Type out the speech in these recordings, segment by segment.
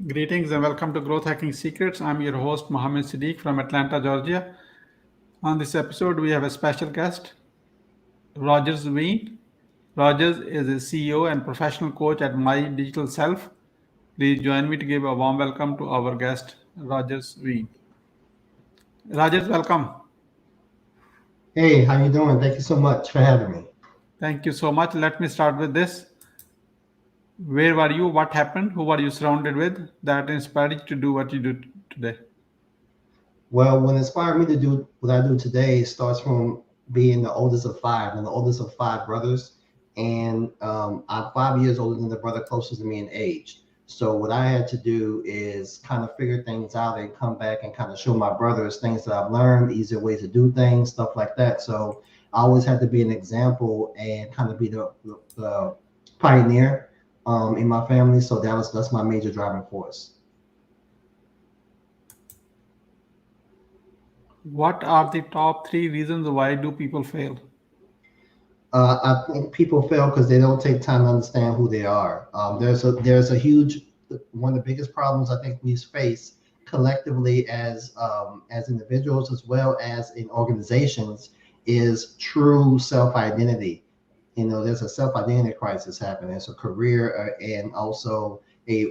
Greetings and welcome to Growth Hacking Secrets. I'm your host, Mohammed Siddique from Atlanta, Georgia. On this episode, we have a special guest, Rogers Vigne. Rogers is a CEO and professional coach at My Digital Self. Please join me to give a warm welcome to our guest, Rogers Vigne. Rogers, welcome. Hey, how you doing? Thank you so much for having me. Thank you so much. Let me start with this. Where were you? What happened? Who were you surrounded with that inspired you to do what you do today? Well, what inspired me to do what I do today starts from being the oldest of five. I'm the oldest of five brothers, and I'm 5 years older than the brother closest to me in age. So what I had to do is kind of figure things out and come back and kind of show my brothers things that I've learned, easier ways to do things, stuff like that. So I always had to be an example and kind of be the pioneer in my family. So that's my major driving force. What are the top three reasons why do people fail? I think people fail because they don't take time to understand who they are. There's a huge one of the biggest problems I think we face collectively as individuals as well as in organizations is true self identity. There's a self identity crisis happening. It's a career and also a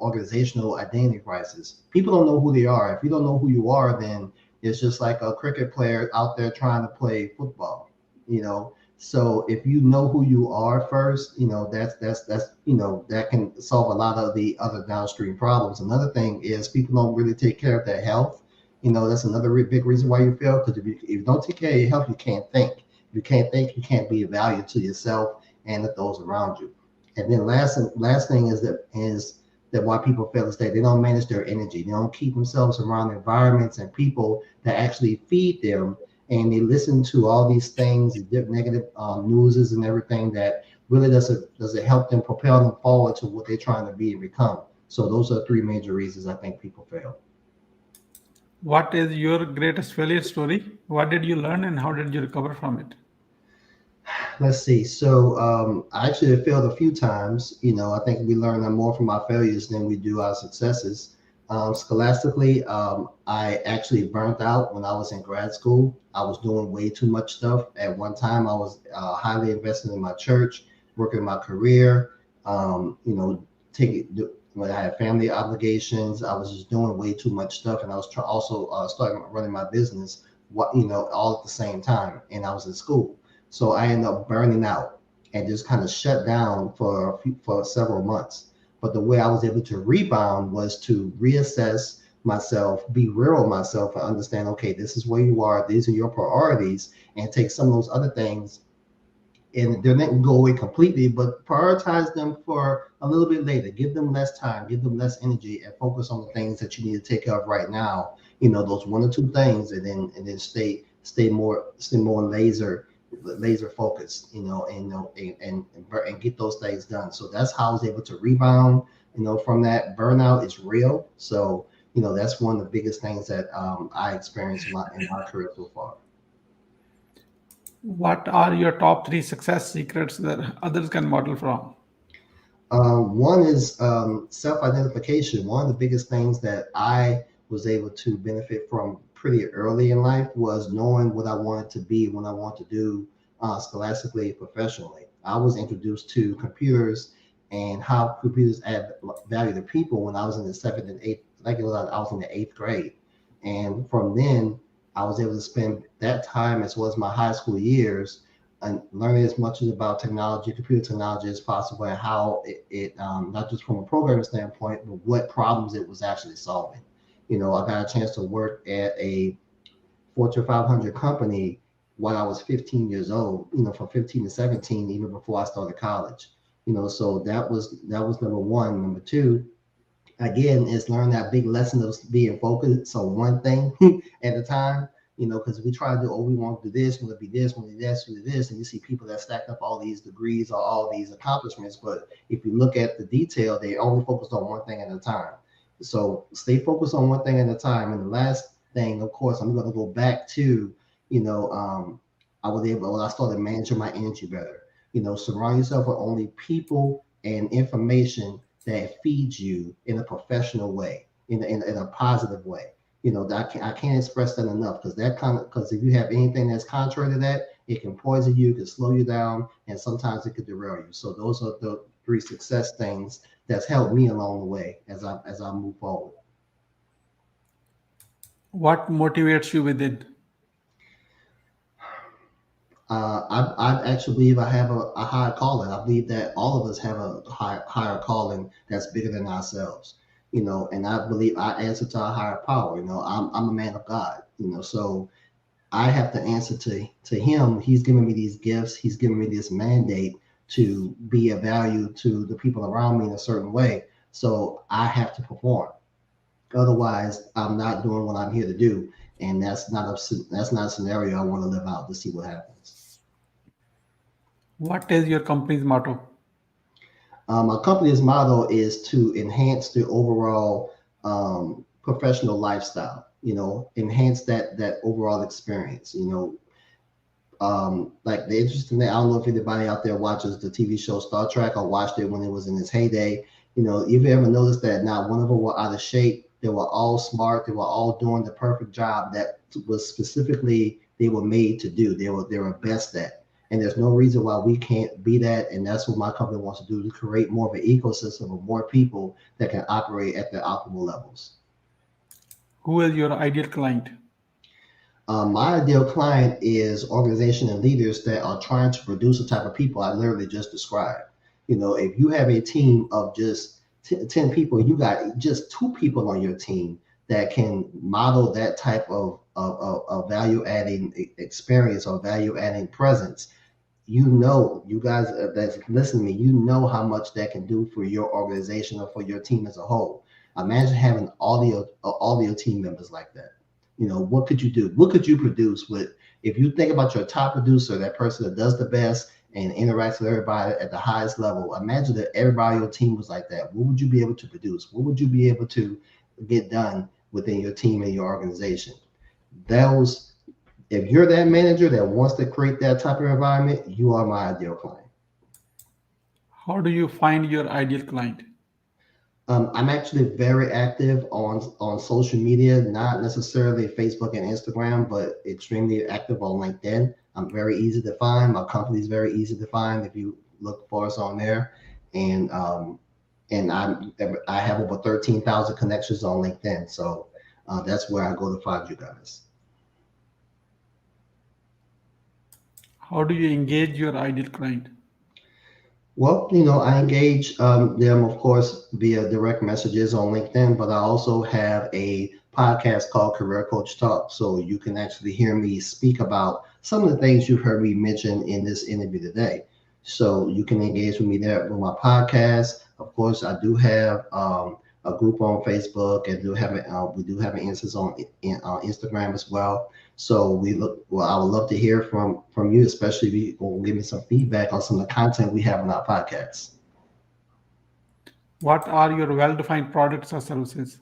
organizational identity crisis. People don't know who they are. If you don't know who you are, then it's just like a cricket player out there trying to play football. You know, so if you know who you are first, that can solve a lot of the other downstream problems. Another thing is people don't really take care of their health. That's another big reason why you fail. Because if you don't take care of your health, you can't think. If you can't think, you can't be of value to yourself and to those around you. And then last thing is that why people fail is that they don't manage their energy. They don't keep themselves around environments and people that actually feed them, and they listen to all these things, the negative newses and everything that really doesn't help them propel them forward to what they're trying to be and become. So those are three major reasons I think people fail. What is your greatest failure story? What did you learn and how did you recover from it? Let's see. So I actually failed a few times. I think we learn more from our failures than we do our successes. Scholastically, I actually burnt out when I was in grad school. I was doing way too much stuff. At one time, I was highly invested in my church, working my career, when I had family obligations. I was just doing way too much stuff. And I was also starting running my business, all at the same time. And I was in school. So I ended up burning out and just kind of shut down for several months. But the way I was able to rebound was to reassess myself, be real with myself, and understand, okay, this is where you are, these are your priorities, and take some of those other things and they're not go away completely, but prioritize them for a little bit later. Give them less time, give them less energy, and focus on the things that you need to take care of right now. Those one or two things, and then stay more laser focused. And get those things done. So that's how I was able to rebound. From that burnout is real. So that's one of the biggest things that I experienced in my career so far. What are your top three success secrets that others can model from? One is self-identification. One of the biggest things that I was able to benefit from pretty early in life was knowing what I wanted to be, what I want to do scholastically, professionally. I was introduced to computers and how computers add value to people when I was in the seventh and eighth, like I was in the eighth grade. And from then, I was able to spend that time as well as my high school years and learning as much as about technology, computer technology as possible, and how it not just from a programming standpoint, but what problems it was actually solving. I got a chance to work at a Fortune 500 company while I was 15 years old. From 15 to 17, even before I started college. So that was number one. Number two, again, is learn that big lesson of being focused on one thing at a time. Because we try to do, oh, we want to do this, we want to be this, we want to do this, we want to do this, and you see people that stacked up all these degrees or all these accomplishments. But if you look at the detail, they only focused on one thing at a time. So stay focused on one thing at a time. And the last thing, of course, I'm going to go back to, you know, um, I started managing my energy better. Surround yourself with only people and information that feeds you in a professional way, in a positive way. I can't express that enough, because because if you have anything that's contrary to that, it can poison you, it can slow you down, and sometimes it could derail you. So those are the three success things that's helped me along the way as I move forward. What motivates you within? I actually believe I have a higher calling. I believe that all of us have a higher calling that's bigger than ourselves. And I believe I answer to a higher power. I'm a man of God. So I have to answer to Him. He's given me these gifts. He's given me this mandate to be of value to the people around me in a certain way. So I have to perform. Otherwise, I'm not doing what I'm here to do, and that's not a scenario I want to live out to see what happens. What is your company's motto? My company's motto is to enhance the overall professional lifestyle. Enhance that overall experience. Like the interesting thing, I don't know if anybody out there watches the TV show Star Trek or watched it when it was in its heyday. If you ever noticed that not one of them were out of shape, they were all smart, they were all doing the perfect job that was specifically they were made to do. They were best at. And there's no reason why we can't be that. And that's what my company wants to do, to create more of an ecosystem of more people that can operate at their optimal levels. Who is your ideal client? My ideal client is organization and leaders that are trying to produce the type of people I literally just described. If you have a team of just 10 people, you got just two people on your team that can model that type of value adding experience or value adding presence. You guys that's listening to me, how much that can do for your organization or for your team as a whole. Imagine having all your team members like that. What could you do? What could you produce with, if you think about your top producer, that person that does the best and interacts with everybody at the highest level? Imagine that everybody on your team was like that. What would you be able to produce? What would you be able to get done within your team and your organization? Those If you're that manager that wants to create that type of environment, you are my ideal client. How do you find your ideal client? I'm actually very active on social media, not necessarily Facebook and Instagram, but extremely active on LinkedIn. I'm very easy to find. My company is very easy to find if you look for us on there, and I have over 13,000 connections on LinkedIn, so that's where I go to find you guys. How do you engage your ideal client? Well, I engage them, of course, via direct messages on LinkedIn, but I also have a podcast called Career Coach Talk. So you can actually hear me speak about some of the things you've heard me mention in this interview today. So you can engage with me there with my podcast. Of course, I do have a group on Facebook, and we do have an instance on Instagram as well. So I would love to hear from you, especially if you will give me some feedback on some of the content we have on our podcast. What are your well defined products or services?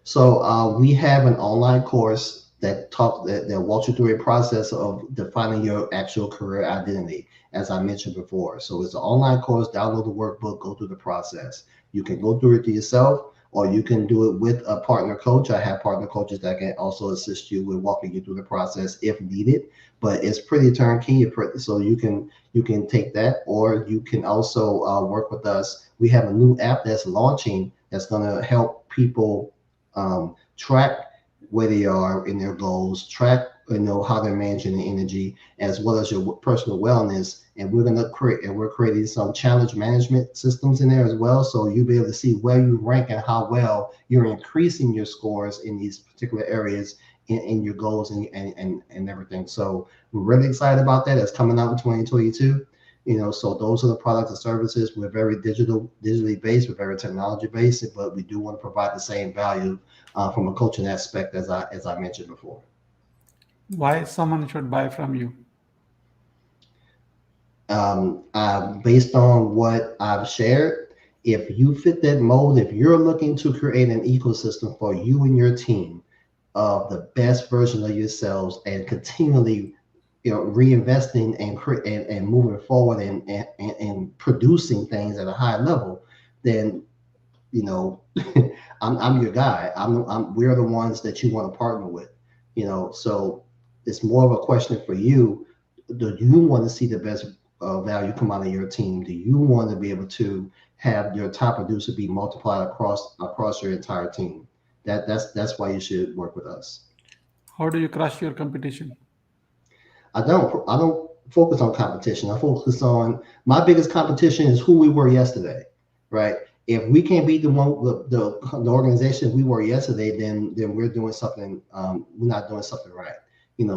So we have an online course that walks you through a process of defining your actual career identity, as I mentioned before. So it's an online course. Download the workbook, go through the process. You can go through it to yourself, or you can do it with a partner coach. I have partner coaches that can also assist you with walking you through the process if needed. But it's pretty turnkey, so you can take that, or you can also work with us. We have a new app that's launching that's going to help people track where they are in their goals, track how they're managing the energy, as well as your personal wellness. And we're creating some challenge management systems in there as well, so you'll be able to see where you rank and how well you're increasing your scores in these particular areas in your goals and everything. So we're really excited about that. It's coming out in 2022. So those are the products and services. We're very digitally based, we're very technology based, but we do want to provide the same value from a coaching aspect as I mentioned before. Why someone should buy from you? Based on what I've shared, if you fit that mold, if you're looking to create an ecosystem for you and your team of the best version of yourselves, and continually reinvesting and moving forward and producing things at a high level, then I'm your guy. We're the ones that you want to partner with. So it's more of a question for you. Do you want to see the best value come out of your team? Do you want to be able to have your top producer be multiplied across your entire team? That's why you should work with us. How do you crush your competition? I don't focus on competition. I focus on my biggest competition is who we were yesterday, right? If we can't beat the organization we were yesterday, then we're doing something. We're not doing something right.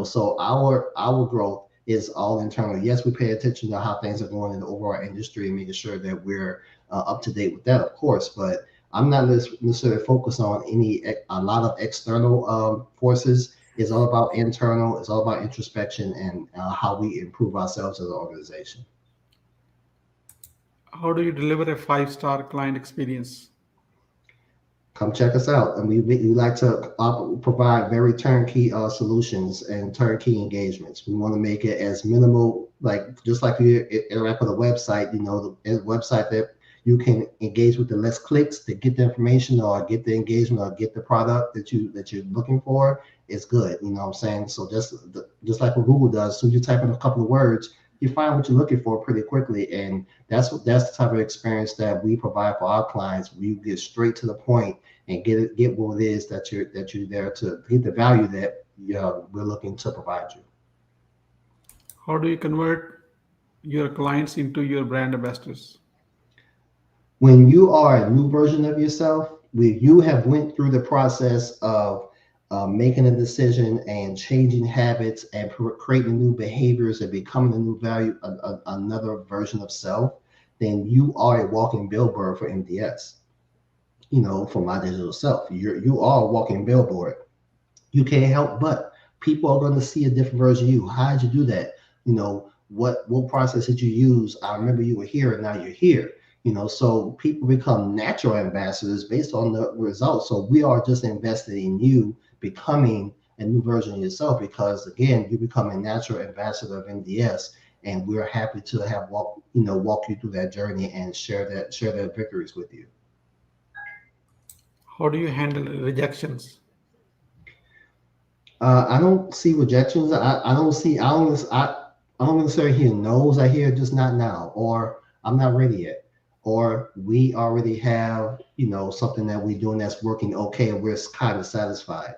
So our growth is all internal. Yes, we pay attention to how things are going in the overall industry and making sure that we're up to date with that, of course. But I'm not necessarily focused on a lot of external forces. It's all about internal. It's all about introspection and how we improve ourselves as an organization. How do you deliver a five-star client experience? Come check us out. And we like to provide very turnkey solutions and turnkey engagements. We want to make it as minimal, like just like you interact with a website, the website that you can engage with the less clicks to get the information or get the engagement or get the product that you're looking for is good. You know what I'm saying? So just like what Google does, so you type in a couple of words, you find what you're looking for pretty quickly. And that's the type of experience that we provide for our clients. We get straight to the point and get what it is that you're there to get the value that we're looking to provide you. How do you convert your clients into your brand ambassadors? When you are a new version of yourself, when you have went through the process of making a decision and changing habits and creating new behaviors and becoming a new value, another version of self, then you are a walking billboard for MDS. For my digital self, you are a walking billboard. You can't help but people are going to see a different version of you. How did you do that? What process did you use? I remember you were here and now you're here. So people become natural ambassadors based on the results. So we are just invested in you becoming a new version of yourself because again, you become a natural ambassador of MDS, and we're happy to have walk you through that journey and share their victories with you. How do you handle rejections? I don't see rejections. I don't necessarily hear no's. I hear just not now, or I'm not ready yet, or we already have, something that we're doing that's working okay, and we're kind of satisfied,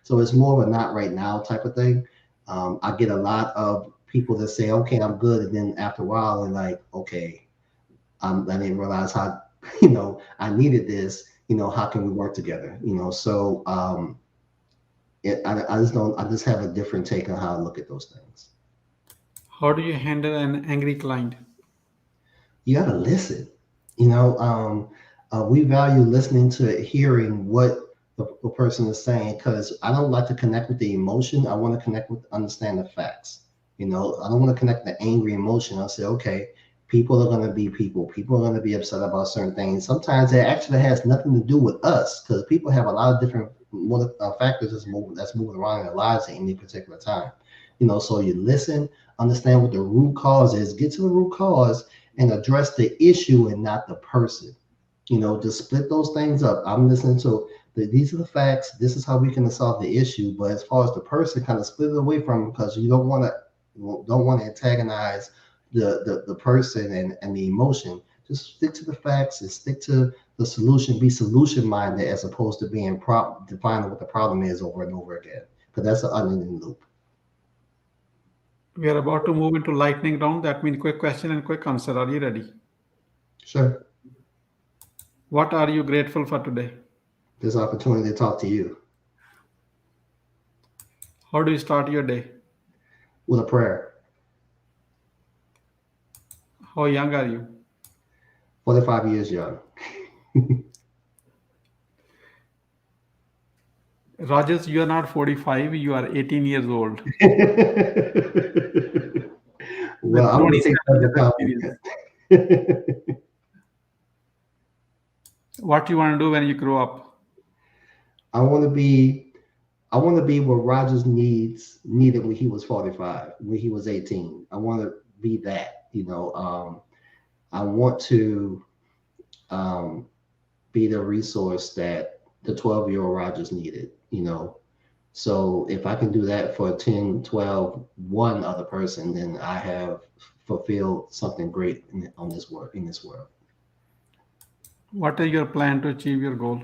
So it's more of a not right now type of thing. I get a lot of people that say, okay, I'm good. And then after a while, they're like, okay, I didn't realize how, I needed this, how can we work together? So, I just don't. I just have a different take on how I look at those things. How do you handle an angry client? You gotta listen. We value listening to hearing what the person is saying because I don't like to connect with the emotion. I want to connect with understand the facts. I don't want to connect the angry emotion. I'll say, okay, people are going to be people. People are going to be upset about certain things. Sometimes it actually has nothing to do with us because people have a lot of different factors that's moving around in their lives at any particular time. So you listen, understand what the root cause is, get to the root cause, and address the issue and not the person. Just split those things up. I'm listening to these are the facts. This is how we can solve the issue. But as far as the person, kind of split it away from because you don't want to antagonize the person and the emotion. Just stick to the facts and stick to the solution. Be solution minded as opposed to being defining what the problem is over and over again. Because that's an onion loop. We are about to move into lightning round. That means quick question and quick answer. Are you ready? Sure. What are you grateful for today? This opportunity to talk to you How do you start your day? with a prayer. How young are you? 45 years young. Rogers, you are not 45, you are 18 years old Well, with I'm going to 27 take that as years a experience. compliment. What you want to do when you grow up? I want to be I want to be what Rogers needed when he was 45, when he was 18. I want to be that. I want to um, be the resource that the 12-year-old Rogers needed, you know. So if I can do that for 10, 12, one other person, then I have fulfilled something great on this work in this world. What is your plan to achieve your goal?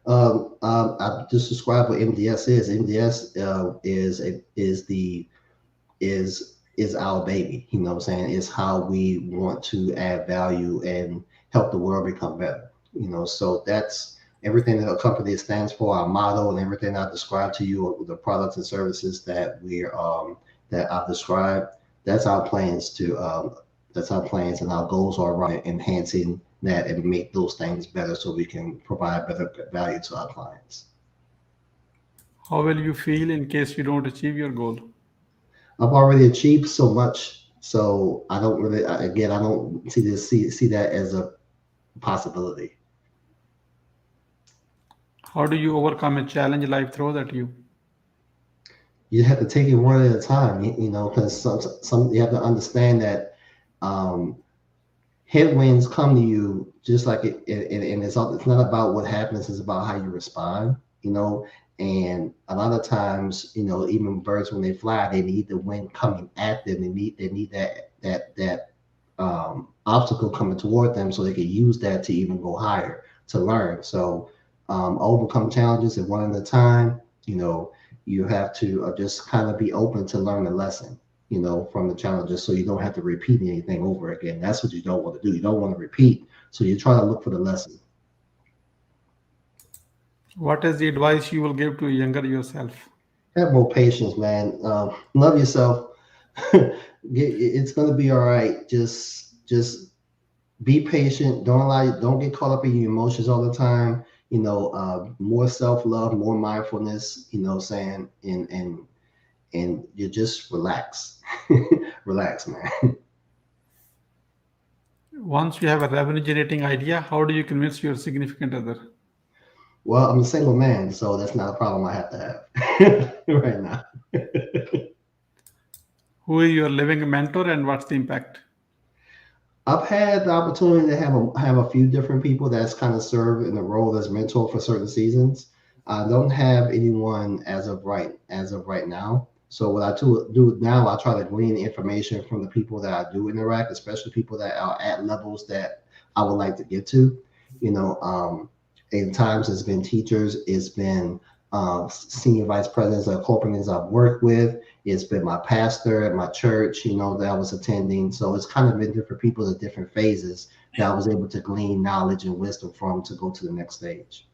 I just described what MDS is. MDS is our baby. You know what I'm saying? It's how we want to add value and help the world become better. You know, so that's everything that a company stands for, our motto, and everything I described to you, the products and services that I've described. That's our plans to that's our plans and our goals are around enhancing that and make those things better so we can provide better value to our clients. How will you feel in case you don't achieve your goal? I've already achieved so much, so I don't really. Again, I don't see that as a possibility. How do you overcome a challenge life throws at you? You have to take it one at a time. You know, because some you have to understand that um, headwinds come to you just like and it's not about what happens, it's about how you respond, you know. And a lot of times, you know, even birds when they fly, they need the wind coming at them. They need that obstacle coming toward them so they can use that to even go higher to learn. So overcome challenges at one at a time. You know, you have to just kind of be open to learn the lesson, you know, from the challenges so you don't have to repeat anything over again. That's what you don't want to do. You don't want to repeat. So you try to look for the lesson. What is the advice you will give to a younger yourself? Have more patience, man. Love yourself. It's gonna be all right. Just be patient. Don't get caught up in your emotions all the time. You know, more self love, more mindfulness. You know, what I'm saying and you just relax, relax, man. Once you have a revenue generating idea, how do you convince your significant other? Well, I'm a single man, so that's not a problem I have to have right now. Who is your living mentor and what's the impact? I've had the opportunity to have a few different people that's kind of served in the role as mentor for certain seasons. I don't have anyone as of right now. So what I do now, I try to glean information from the people that I do interact, especially people that are at levels that I would like to get to. You know, in times it's been teachers, it's been senior vice presidents of companies I've worked with. It's been my pastor at my church, you know, that I was attending. So it's kind of been different people at different phases that I was able to glean knowledge and wisdom from to go to the next stage.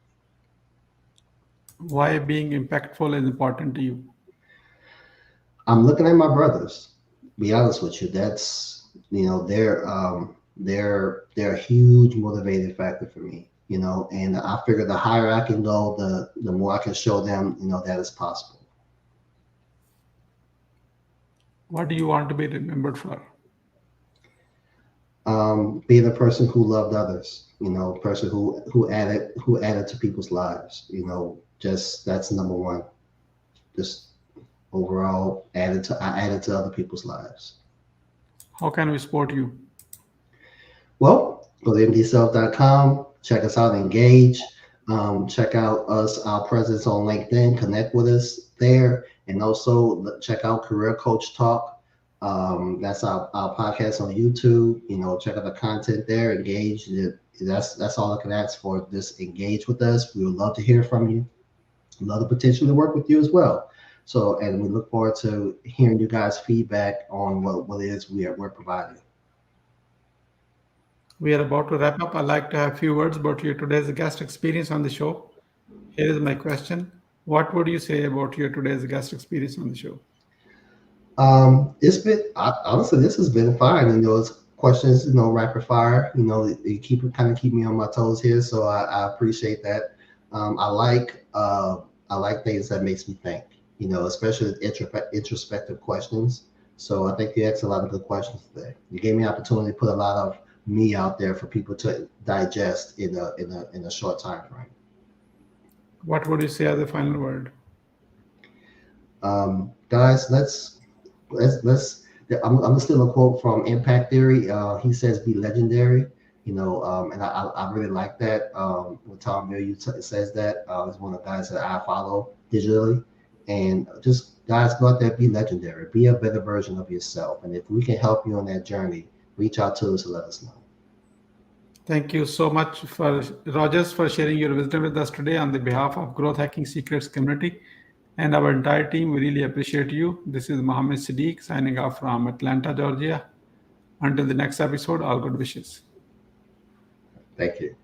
Why being impactful is important to you? I'm looking at my brothers. Be honest with you, that's they're a huge motivating factor for me. You know, and I figure the higher I can go, the more I can show them, you know, that it's possible. What do you want to be remembered for? Being a person who loved others, you know, a person who added to people's lives, you know, just that's number one. Just overall I added to other people's lives. How can we support you? Well, go to mdself.com, check us out, engage, check out our presence on LinkedIn, connect with us there, and also check out Career Coach Talk. That's our podcast on YouTube. You know, check out the content there, engage. That's all I can ask for. Just engage with us. We would love to hear from you. Love the potential to work with you as well. So, and we look forward to hearing you guys' feedback on what it is we're providing. We are about to wrap up. I'd like to have a few words about your today's guest experience on the show. Here is my question. What would you say about your today's guest experience on the show? It's been honestly, this has been fine. You know, it's questions, you know, rapid fire. You know, you keep me on my toes here, so I appreciate that. I like things that makes me think. You know, especially introspective questions. So I think you asked a lot of good questions today. You gave me an opportunity to put a lot of me out there for people to digest in a short time frame. What would you say as the final word? Guys, let's I'm gonna steal a quote from Impact Theory. He says, "Be legendary." And I really like that. When Tom Miller says that, he's one of the guys that I follow digitally. And just guys, go out there, be legendary, be a better version of yourself. And if we can help you on that journey, reach out to us and let us know. Thank you so much for Rogers for sharing your wisdom with us today on the behalf of Growth Hacking Secrets community and our entire team. We really appreciate you. This is Mohammed Siddique signing off from Atlanta, Georgia. Until the next episode, all good wishes. Thank you.